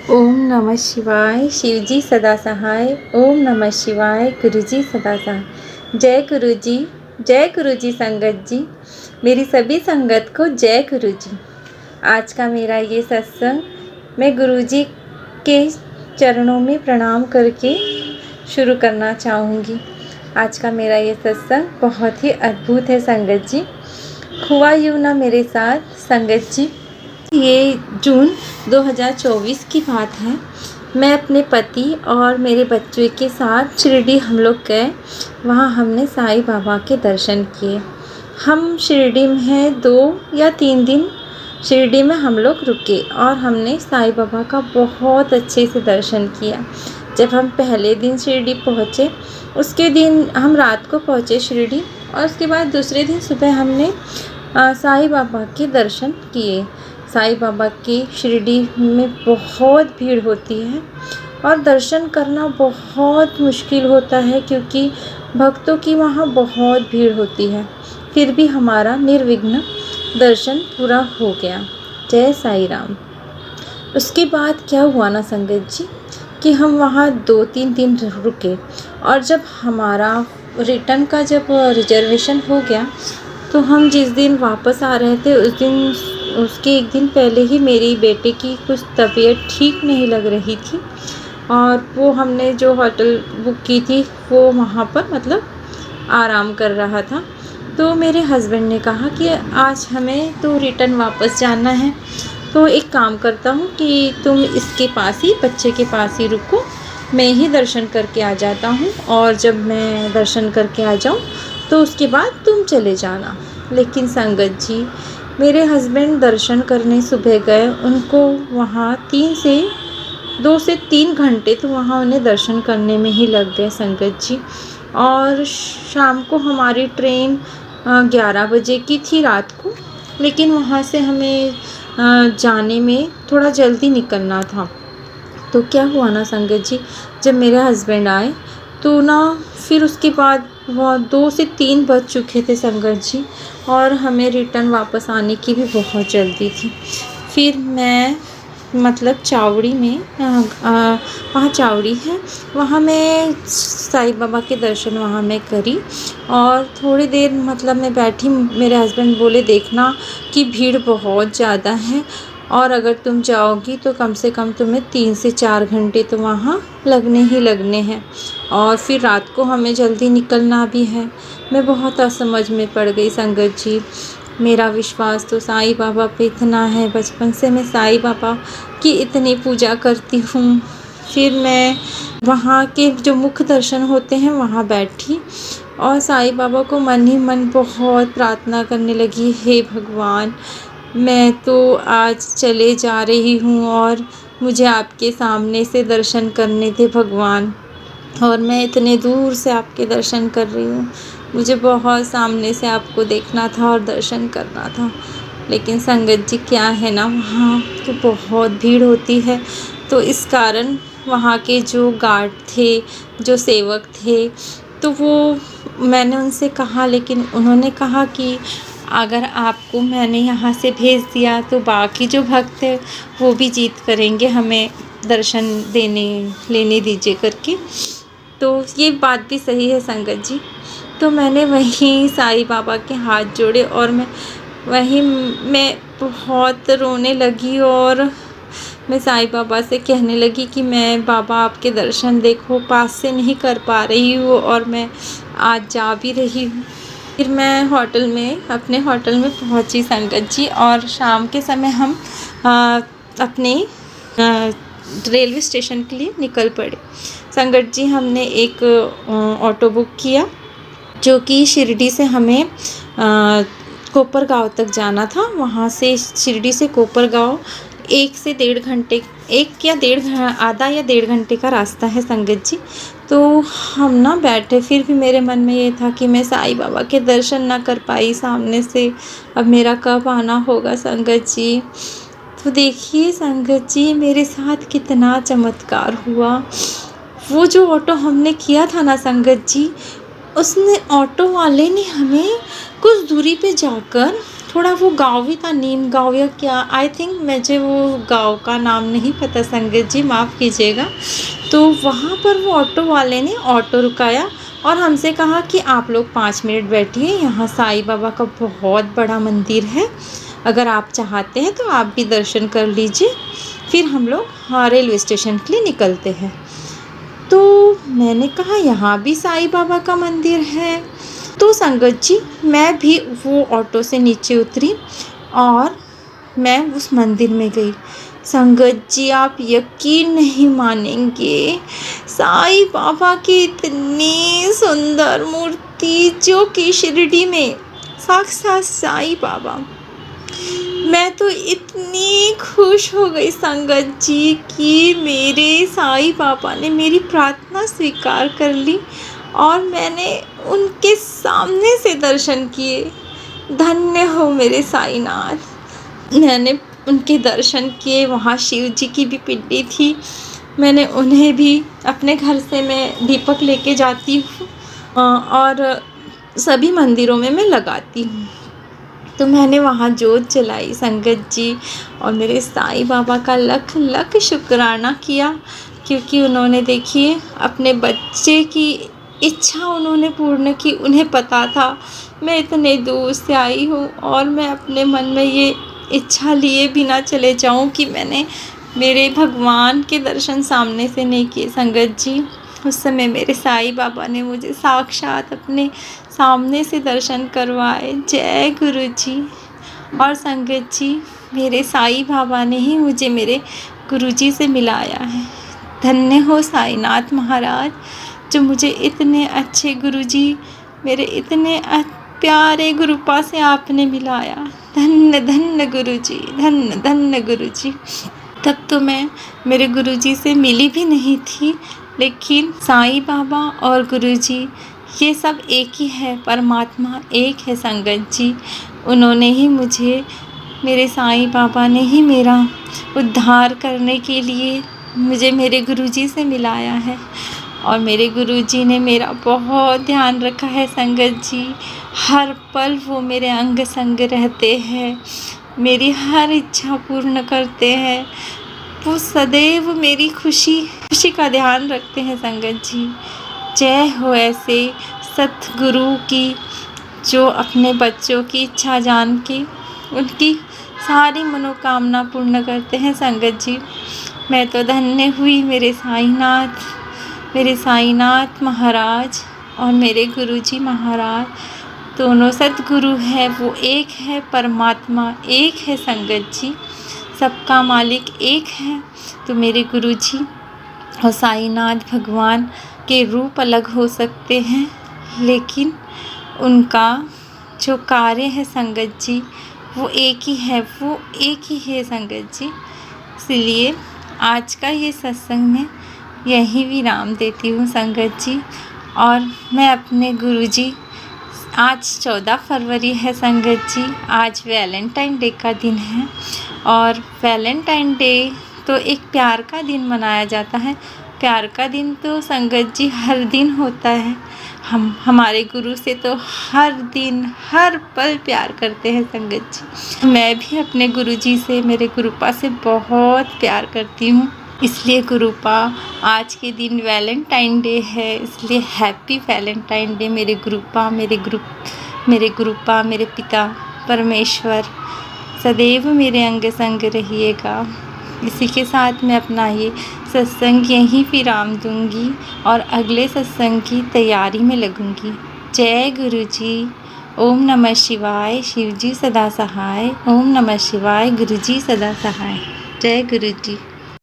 ओम नमः शिवाय। शिवजी सदा सहाय। ओम नमः शिवाय। गुरुजी सदा सहाय। जय गुरुजी। जय गुरुजी। संगत जी, मेरी सभी संगत को जय गुरुजी। आज का मेरा ये सत्संग मैं गुरुजी के चरणों में प्रणाम करके शुरू करना चाहूँगी। आज का मेरा ये सत्संग बहुत ही अद्भुत है संगत जी। हुआ यूँ ना मेरे साथ संगत जी। ये जून 2024 की बात है। मैं अपने पति और मेरे बच्चे के साथ शिरडी हम लोग गए। वहाँ हमने साईं बाबा के दर्शन किए। हम शिरडी में हैं 2 या 3 दिन शिरडी में हम लोग रुके और हमने साईं बाबा का बहुत अच्छे से दर्शन किया। जब हम पहले दिन शिरडी पहुँचे, उसके दिन हम रात को पहुँचे शिरडी और उसके बाद दूसरे दिन सुबह हमने साईं बाबा के दर्शन किए। साईं बाबा की शिरडी में बहुत भीड़ होती है और दर्शन करना बहुत मुश्किल होता है क्योंकि भक्तों की वहाँ बहुत भीड़ होती है। फिर भी हमारा निर्विघ्न दर्शन पूरा हो गया। जय साईं राम। उसके बाद क्या हुआ ना संगत जी कि हम वहाँ 2-3 दिन रुके और जब हमारा रिटर्न का जब रिजर्वेशन हो गया तो हम जिस दिन वापस आ रहे थे उसके एक दिन पहले ही मेरी बेटे की कुछ तबीयत ठीक नहीं लग रही थी और वो हमने जो होटल बुक की थी वो वहाँ पर मतलब आराम कर रहा था। तो मेरे हस्बैंड ने कहा कि आज हमें तो रिटर्न वापस जाना है, तो एक काम करता हूँ कि तुम इसके पास ही बच्चे के पास ही रुको, मैं ही दर्शन करके आ जाता हूँ और जब मैं दर्शन करके आ जाऊँ तो उसके बाद तुम चले जाना। लेकिन संगत जी, मेरे हस्बैंड दर्शन करने सुबह गए, उनको वहाँ 2 से 3 घंटे तो वहाँ उन्हें दर्शन करने में ही लग गए संगत जी। और शाम को हमारी ट्रेन 11 बजे की थी रात को, लेकिन वहाँ से हमें जाने में थोड़ा जल्दी निकलना था। तो क्या हुआ ना संगत जी, जब मेरे हस्बैंड आए तो ना फिर उसके बाद वह 2 से 3 बज चुके थे संगत जी और हमें रिटर्न वापस आने की भी बहुत जल्दी थी। फिर मैं मतलब चावड़ी में वहाँ चावड़ी है, वहाँ मैं साईं बाबा के दर्शन वहाँ मैं करी और थोड़ी देर मतलब मैं बैठी। मेरे हस्बैंड बोले देखना कि भीड़ बहुत ज़्यादा है और अगर तुम जाओगी तो कम से कम तुम्हें 3 से 4 घंटे तो वहाँ लगने ही लगने हैं और फिर रात को हमें जल्दी निकलना भी है। मैं बहुत असमझ में पड़ गई संगत जी। मेरा विश्वास तो साईं बाबा पे इतना है, बचपन से मैं साईं बाबा की इतनी पूजा करती हूँ। फिर मैं वहाँ के जो मुख्य दर्शन होते हैं वहाँ बैठी और साईं बाबा को मन ही मन बहुत प्रार्थना करने लगी, हे भगवान, मैं तो आज चले जा रही हूँ और मुझे आपके सामने से दर्शन करने थे भगवान, और मैं इतने दूर से आपके दर्शन कर रही हूँ, मुझे बहुत सामने से आपको देखना था और दर्शन करना था। लेकिन संगत जी क्या है ना, वहाँ तो बहुत भीड़ होती है, तो इस कारण वहाँ के जो गार्ड थे, जो सेवक थे, तो वो मैंने उनसे कहा, लेकिन उन्होंने कहा कि अगर आपको मैंने यहाँ से भेज दिया तो बाकी जो भक्त हैं वो भी जीत करेंगे, हमें दर्शन लेने दीजिए करके। तो ये बात भी सही है संगत जी। तो मैंने वहीं साईं बाबा के हाथ जोड़े और मैं बहुत रोने लगी और मैं साईं बाबा से कहने लगी कि मैं बाबा आपके दर्शन देखो पास से नहीं कर पा रही हूँ और मैं आज जा भी रही हूँ। फिर मैं अपने होटल में पहुँची संगत जी और शाम के समय हम अपने रेलवे स्टेशन के लिए निकल पड़े संगत जी। हमने एक ऑटो बुक किया जो कि शिरडी से हमें कोपरगांव तक जाना था। वहाँ से शिरडी से कोपरगांव 1 से 1.5 घंटे, आधा या 1.5 घंटे का रास्ता है संगत जी। तो हम ना बैठे, फिर भी मेरे मन में ये था कि मैं साईं बाबा के दर्शन ना कर पाई सामने से, अब मेरा कब आना होगा संगत जी। तो देखिए संगत जी, मेरे साथ कितना चमत्कार हुआ। वो जो ऑटो हमने किया था ना संगत जी, उसने ऑटो वाले ने हमें कुछ दूरी पे जाकर थोड़ा वो गाँव भी था, नीम गाँव या क्या, आई थिंक मुझे वो गाँव का नाम नहीं पता संगत जी, माफ़ कीजिएगा। तो वहाँ पर वो ऑटो वाले ने ऑटो रुकाया और हमसे कहा कि आप लोग 5 मिनट बैठिए, यहाँ साईं बाबा का बहुत बड़ा मंदिर है, अगर आप चाहते हैं तो आप भी दर्शन कर लीजिए, फिर हम लोग रेलवे स्टेशन के लिए निकलते हैं। तो मैंने कहा यहाँ भी साईं बाबा का मंदिर है। तो संगत जी मैं भी वो ऑटो से नीचे उतरी और मैं उस मंदिर में गई। संगत जी आप यकीन नहीं मानेंगे, साईं बाबा की इतनी सुंदर मूर्ति, जो कि शिरडी में साक्षात साईं बाबा। मैं तो इतनी खुश हो गई संगत जी कि मेरे साईं बाबा ने मेरी प्रार्थना स्वीकार कर ली और मैंने उनके सामने से दर्शन किए। धन्य हो मेरे साईनाथ। मैंने उनके दर्शन किए, वहाँ शिव जी की भी पिंडी थी, मैंने उन्हें भी अपने घर से मैं दीपक लेके जाती हूँ और सभी मंदिरों में मैं लगाती हूँ। तो मैंने वहाँ जोत जलाई संगत जी, और मेरे साईं बाबा का लख लख शुक्राना किया, क्योंकि उन्होंने देखिए अपने बच्चे की इच्छा उन्होंने पूर्ण की। उन्हें पता था मैं इतने दूर से आई हूँ और मैं अपने मन में ये इच्छा लिए बिना चले जाऊँ कि मैंने मेरे भगवान के दर्शन सामने से नहीं किए संगत जी। उस समय मेरे साईं बाबा ने मुझे साक्षात अपने सामने से दर्शन करवाए। जय गुरु जी। और संगत जी मेरे साईं बाबा ने ही मुझे मेरे गुरु जी से मिलाया है। धन्य हो साईनाथ महाराज, जो मुझे इतने अच्छे गुरु जी, मेरे इतने प्यारे गुरुपा से आपने मिलाया। धन्य धन्य गुरु जी, धन्य धन्य गुरु जी। तब तो मैं मेरे गुरु जी से मिली भी नहीं थी, लेकिन साईं बाबा और गुरु जी ये सब एक ही है, परमात्मा एक है संगत जी। उन्होंने ही मुझे, मेरे साईं बाबा ने ही मेरा उद्धार करने के लिए मुझे मेरे गुरुजी से मिलाया है। और मेरे गुरुजी ने मेरा बहुत ध्यान रखा है संगत जी। हर पल वो मेरे अंग संग रहते हैं, मेरी हर इच्छा पूर्ण करते हैं। वो सदैव मेरी खुशी का ध्यान रखते हैं संगत जी। जय हो ऐसे सतगुरु की, जो अपने बच्चों की इच्छा जान के उनकी सारी मनोकामना पूर्ण करते हैं संगत जी। मैं तो धन्य हुई मेरे साईनाथ महाराज और मेरे गुरुजी महाराज, दोनों सतगुरु है, वो एक है, परमात्मा एक है संगत जी, सबका मालिक एक है। तो मेरे गुरुजी और साईनाथ भगवान के रूप अलग हो सकते हैं, लेकिन उनका जो कार्य है संगत जी वो एक ही है, वो एक ही है संगत जी। इसलिए आज का ये सत्संग में यही विराम देती हूँ संगत जी। और मैं अपने गुरुजी, आज 14 फरवरी है संगत जी, आज वैलेंटाइन डे का दिन है। और वैलेंटाइन डे तो एक प्यार का दिन मनाया जाता है। प्यार का दिन तो संगत जी हर दिन होता है। हम हमारे गुरु से तो हर दिन हर पल प्यार करते हैं संगत जी। मैं भी अपने गुरुजी से, मेरे गुरुपा से बहुत प्यार करती हूँ। इसलिए गुरुपा आज के दिन वैलेंटाइन डे है, इसलिए हैप्पी वैलेंटाइन डे मेरे गुरुपा, मेरे गुरुपा, मेरे पिता परमेश्वर सदैव मेरे अंग संग रहिएगा। इसी के साथ मैं अपना ये सत्संग यहीं विराम दूंगी और अगले सत्संग की तैयारी में लगूंगी। जय गुरु जी। ओम नमः शिवाय। शिव जी सदा सहाय। ओम नमः शिवाय। गुरु जी सदा सहाय। जय गुरु जी।